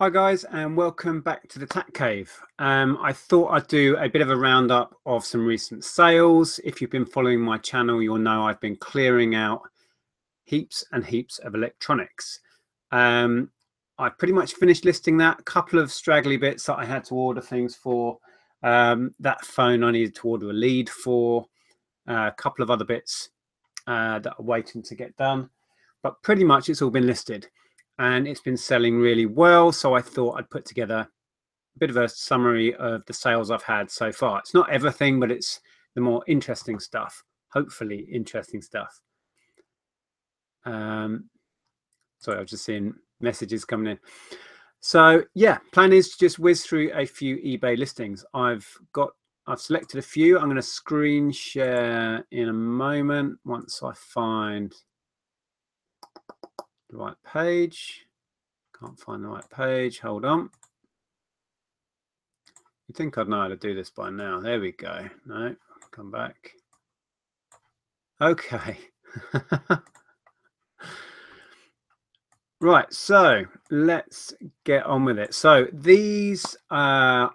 Hi guys, and welcome back to the Tech Cave. I thought I'd do a bit of a roundup of some recent sales. If you've been following my channel, you'll know I've been clearing out heaps and heaps of electronics. I pretty much finished listing that. A couple of straggly bits that I had to order things for. That phone I needed to order a lead for. A couple of other bits that are waiting to get done. But pretty much it's all been listed. And it's been selling really well, so I thought I'd put together a bit of a summary of the sales I've had so far. It's not everything, but it's the more interesting stuff, hopefully interesting stuff. Sorry, I was just seeing messages coming in. So yeah, plan is to just whiz through a few eBay listings. I've selected a few. I'm going to screen share in a moment once I find the right page. Can't find the right page. Hold on. You'd think I'd know how to do this by now. There we go. No, come back. Okay. Right, so let's get on with it. So these now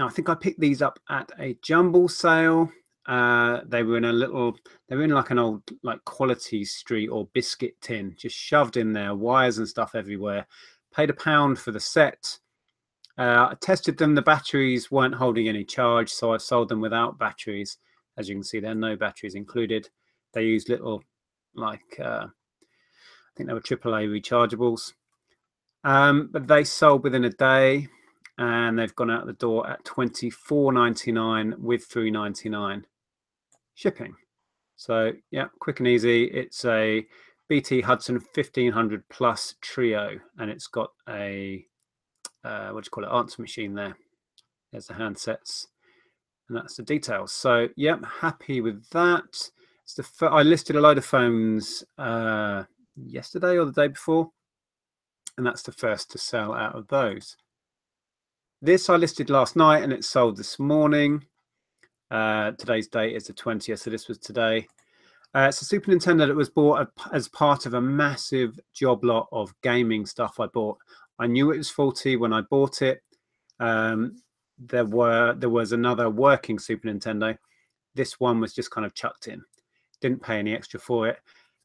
I think I picked these up at a jumble sale. They were in like an old Quality Street or biscuit tin, just shoved in there, wires and stuff everywhere. Paid £1 for the set. I tested them. The batteries weren't holding any charge, so I sold them without batteries. As you can see, there are no batteries included. They use little I think they were AAA rechargeables. But they sold within a day, and they've gone out the door at $24.99 with $3.99 shipping. So yeah, quick and easy. It's a BT Hudson 1500 Plus Trio, and it's got a what do you call it, answer machine there. There's the handsets, and that's the details. So yeah, happy with that. I listed a load of phones yesterday or the day before, and that's the first to sell out of those. This I listed last night and it sold this morning. Today's date is the 20th, so this was today. It's a Super Nintendo that was bought as part of a massive job lot of gaming stuff I bought. I knew it was faulty when I bought it. There was another working Super Nintendo. This one was just kind of chucked in. Didn't pay any extra for it.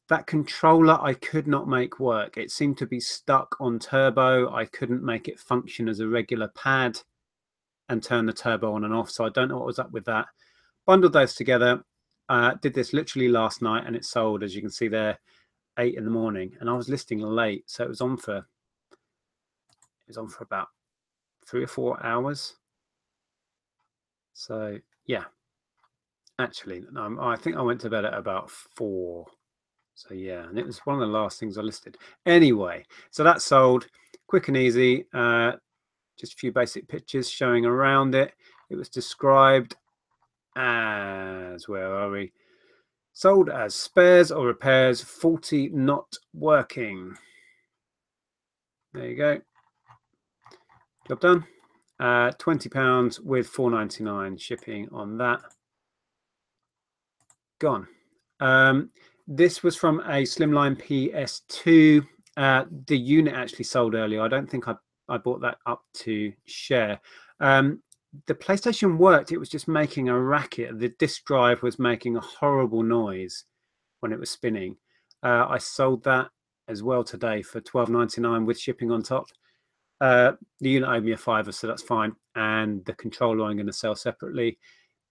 That controller I could not make work. It seemed to be stuck on turbo. I couldn't make it function as a regular pad and turn the turbo on and off. So I don't know what was up with that. Bundled those together. Did this literally last night, and it sold, as you can see there, 8 in the morning. And I was listing late, so it was on for about 3 or 4 hours. So yeah, actually, I think I went to bed at about 4. So yeah, and it was one of the last things I listed. Anyway, so that sold quick and easy. Just a few basic pictures showing around it. It was described as, where are we? Sold as spares or repairs, faulty, not working. There you go. Job done. £20 with $4.99 shipping on that. Gone. This was from a Slimline PS2. The unit actually sold earlier. I don't think I bought that up to share. The PlayStation worked. It was just making a racket. The disk drive was making a horrible noise when it was spinning. I sold that as well today for $12.99 with shipping on top. The unit owed me a £5, so that's fine. And the controller I'm going to sell separately.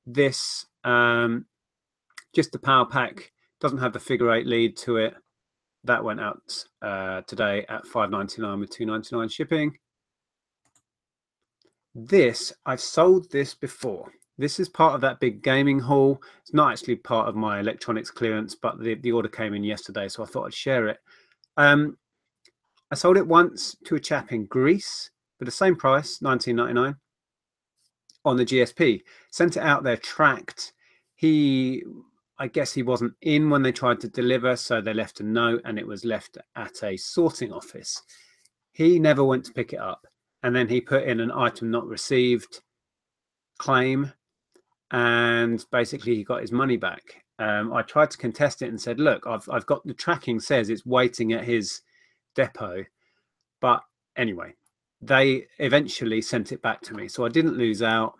This, just the power pack, doesn't have the figure 8 lead to it. That went out today at $5.99 with $2.99 shipping. This, I've sold this before. This is part of that big gaming haul. It's not actually part of my electronics clearance, but the order came in yesterday, so I thought I'd share it. I sold it once to a chap in Greece for the same price, $19.99, on the GSP. Sent it out there tracked. I guess he wasn't in when they tried to deliver, so they left a note, and it was left at a sorting office. He never went to pick it up, and then he put in an item not received claim, and basically he got his money back. I tried to contest it and said, look, I've got, the tracking says it's waiting at his depot. But anyway, they eventually sent it back to me, so I didn't lose out.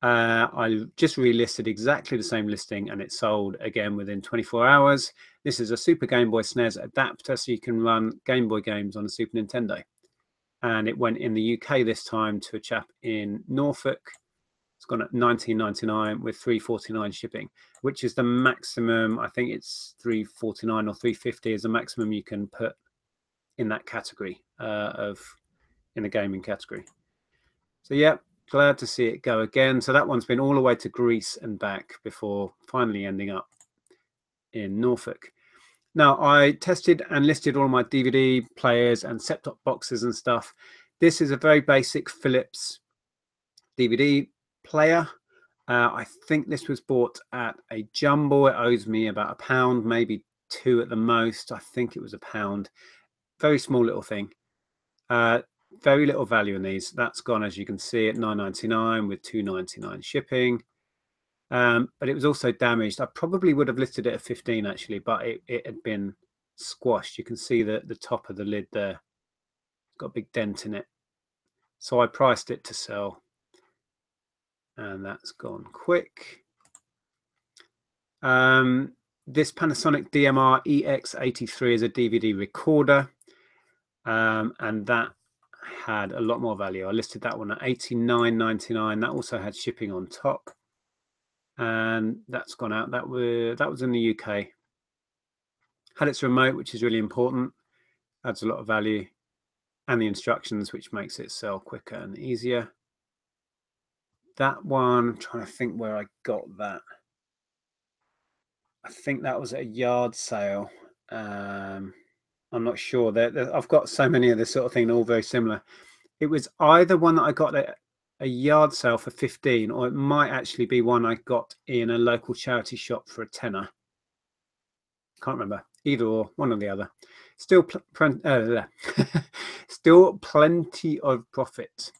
I just relisted exactly the same listing, and it sold again within 24 hours. This is a Super Game Boy SNES adapter, so you can run Game Boy games on a Super Nintendo. And it went in the UK this time to a chap in Norfolk. It's gone at £19.99 with £3.49 shipping, which is the maximum. I think it's £3.49 or £3.50 is the maximum you can put in that category in the gaming category. So yeah, glad to see it go again. So that one's been all the way to Greece and back before finally ending up in Norfolk. Now, I tested and listed all my DVD players and set-top boxes and stuff. This is a very basic Philips DVD player. I think this was bought at a jumble. It owes me about £1, maybe £2 at the most. I think it was £1. Very small little thing. Very little value in these. That's gone, as you can see, at £9.99 with £2.99 shipping. But it was also damaged. I probably would have listed it at 15 actually, but it had been squashed. You can see the top of the lid there. It's got a big dent in it. So I priced it to sell, and that's gone quick. This Panasonic DMR EX83 is a DVD recorder, and that had a lot more value. I listed that one at £89.99. That also had shipping on top, and that's gone out. That was in the UK. Had its remote, which is really important, adds a lot of value, and the instructions, which makes it sell quicker and easier. That one, I'm trying to think where I got that. I think that was at a yard sale. I'm not sure. I've got so many of this sort of thing, all very similar. It was either one that I got at a yard sale for 15, or it might actually be one I got in a local charity shop for a tenner. Can't remember. Either or, one or the other. Still, still plenty of profit.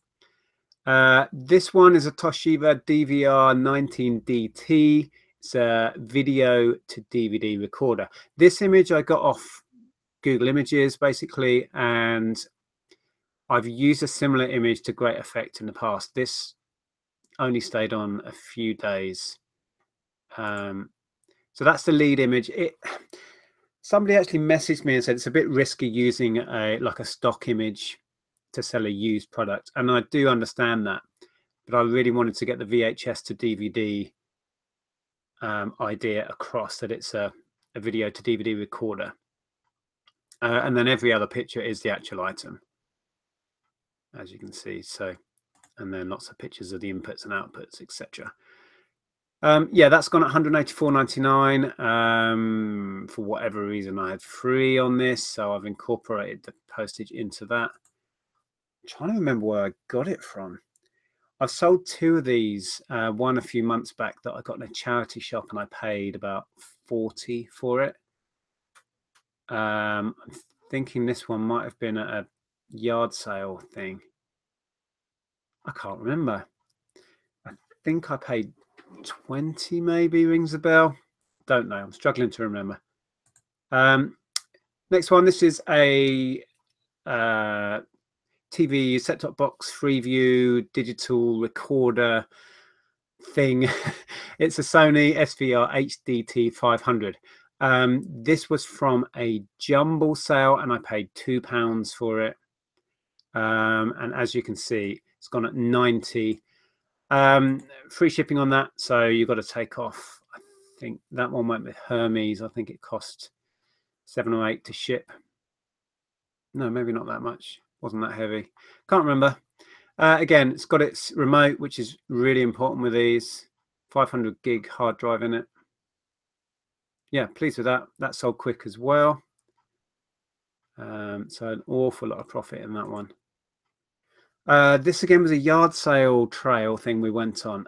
This one is a Toshiba Dvr 19DT. It's a video to DVD recorder. This image I got off Google Images basically, and I've used a similar image to great effect in the past. This only stayed on a few days. So that's the lead image. Somebody actually messaged me and said it's a bit risky using like a stock image to sell a used product, and I do understand that, but I really wanted to get the VHS to DVD idea across, that it's a video to DVD recorder, and then every other picture is the actual item, as you can see. So, and then lots of pictures of the inputs and outputs, etc. Yeah, that's gone at £184.99. For whatever reason, I had free on this, so I've incorporated the postage into that. I'm trying to remember where I got it from. I've sold 2 of these, one a few months back that I got in a charity shop, and I paid about 40 for it. I'm thinking this one might have been at a yard sale thing. I can't remember. I think I paid 20, maybe, rings a bell. Don't know. I'm struggling to remember. Next one. This is a TV set-top box Freeview digital recorder thing. It's a Sony SVR HDT 500. This was from a jumble sale, and I paid £2 for it. And as you can see, it's gone at 90. Free shipping on that, so you've got to take off. I think that one went with Hermes. I think it cost 7 or 8 to ship. No, maybe not that much. Wasn't that heavy. Can't remember. Again, it's got its remote, which is really important with these. 500 gig hard drive in it. Yeah, pleased with that. That sold quick as well. So an awful lot of profit in that one. This again was a yard sale trail thing we went on.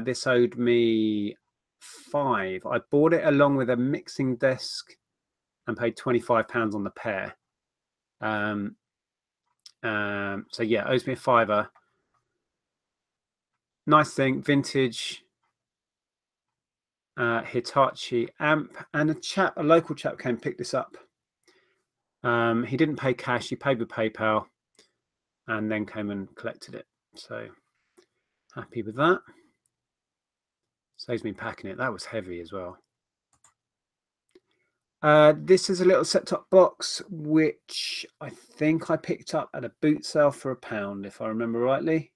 This owed me £5. I bought it along with a mixing desk and paid £25 on the pair. So yeah, owes me a £5. Nice thing, vintage Hitachi amp, and a local chap came and picked this up. He didn't pay cash, he paid with PayPal. and then came and collected it. So happy with that. Saves me packing it. That was heavy as well. This is a little set-top box, which I think I picked up at a boot sale for £1, if I remember rightly.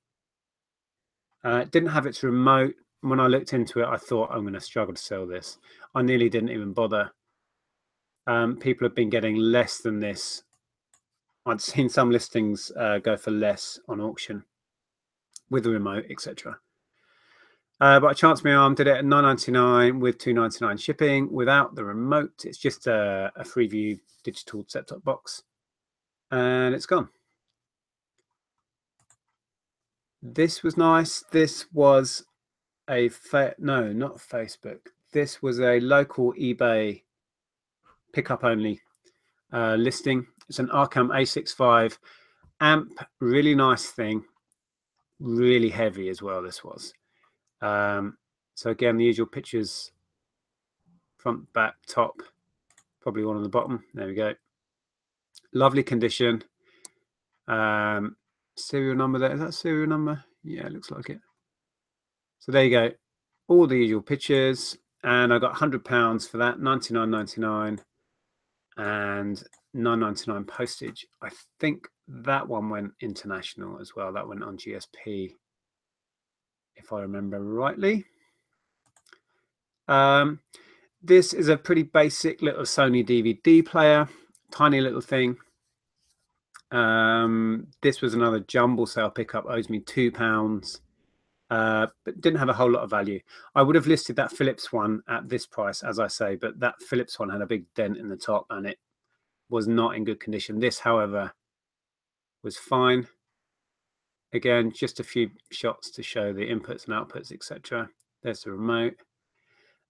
It didn't have its remote. When I looked into it, I thought I'm going to struggle to sell this. I nearly didn't even bother. People have been getting less than this. I'd seen some listings go for less on auction with a remote, etc. But I chanced my arm, did it at $9.99 with $2.99 shipping without the remote. It's just a Freeview digital set-top box, and it's gone. This was nice. This was a no, not Facebook. This was a local eBay pickup only listing. It's an Arkham A65 amp, really nice thing, really heavy as well. This was. So again, the usual pictures, front, back, top, probably one on the bottom. There we go. Lovely condition. Serial number there. Is that a serial number? Yeah, it looks like it. So there you go. All the usual pictures. And I got £100 for that, $99.99 and $9.99 postage. I think that one went international as well. That went on GSP, if I remember rightly. This is a pretty basic little Sony DVD player, tiny little thing. This was another jumble sale pickup, owes me £2, but didn't have a whole lot of value. I would have listed that Philips one at this price, as I say, but that Philips one had a big dent in the top and it was not in good condition. This, however, was fine. Again, just a few shots to show the inputs and outputs, etc. There's the remote.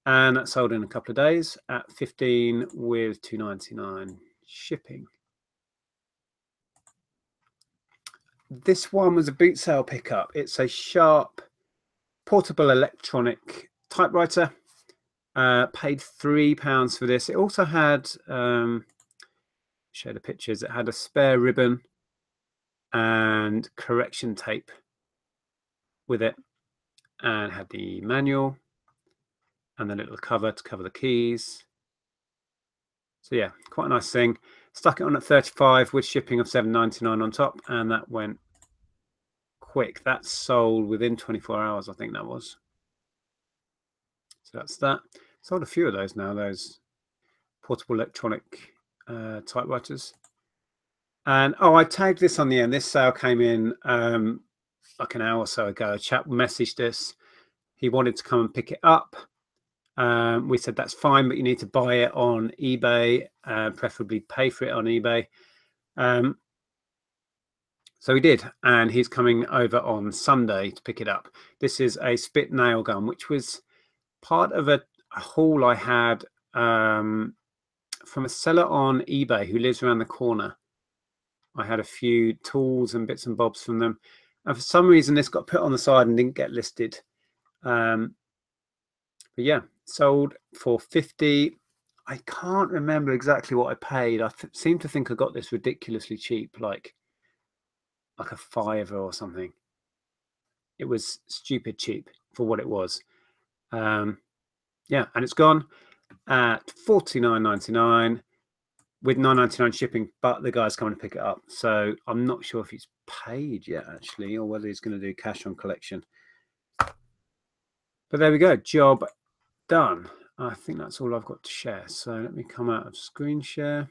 And that sold in a couple of days at $15 with $2.99 shipping. This one was a boot sale pickup. It's a Sharp portable electronic typewriter. Paid £3 for this. It also had, show the pictures, it had a spare ribbon and correction tape with it, and had the manual and the little cover to cover the keys. So yeah, quite a nice thing. Stuck it on at 35 with shipping of $7.99 on top, and that went quick. That sold within 24 hours, I think that was. So that's that. Sold a few of those now, those portable electronic typewriters. And oh, I tagged this on the end. This sale came in like an hour or so ago. A chap messaged us. He wanted to come and pick it up. We said that's fine, but you need to buy it on eBay, preferably pay for it on eBay. So he did, and he's coming over on Sunday to pick it up. This is a spit nail gun, which was part of a haul I had from a seller on eBay who lives around the corner. I had a few tools and bits and bobs from them, and for some reason this got put on the side and didn't get listed. But yeah, sold for $50. I can't remember exactly what I paid. I seem to think I got this ridiculously cheap, like a $5 or something. It was stupid cheap for what it was. Yeah, and it's gone at $49.99 with $9.99 shipping, but the guy's coming to pick it up. So I'm not sure if he's paid yet, actually, or whether he's going to do cash on collection. But there we go, job done. I think that's all I've got to share. So let me come out of screen share.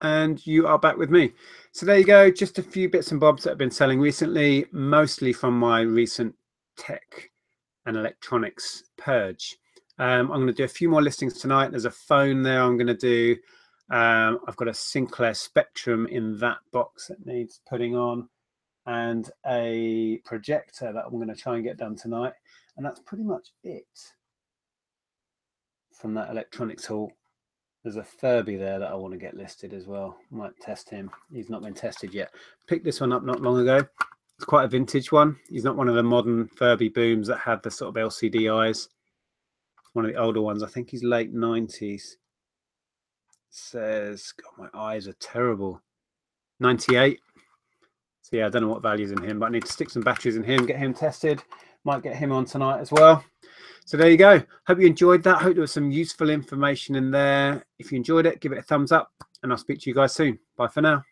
And you are back with me. So there you go, just a few bits and bobs that I've been selling recently, mostly from my recent tech and electronics purge. I'm going to do a few more listings tonight. There's a phone there I'm going to do. I've got a Sinclair Spectrum in that box that needs putting on, and a projector that I'm going to try and get done tonight. And that's pretty much it from that electronics haul. There's a Furby there that I want to get listed as well. Might test him. He's not been tested yet. Picked this one up not long ago. It's quite a vintage one. He's not one of the modern Furby booms that had the sort of LCD eyes. One of the older ones. I think he's late 90s. says, God, my eyes are terrible. 98. So yeah, I don't know what value's in him, but I need to stick some batteries in him, get him tested. Might get him on tonight as well. So there you go. Hope you enjoyed that. Hope there was some useful information in there. If you enjoyed it, give it a thumbs up, and I'll speak to you guys soon. Bye for now.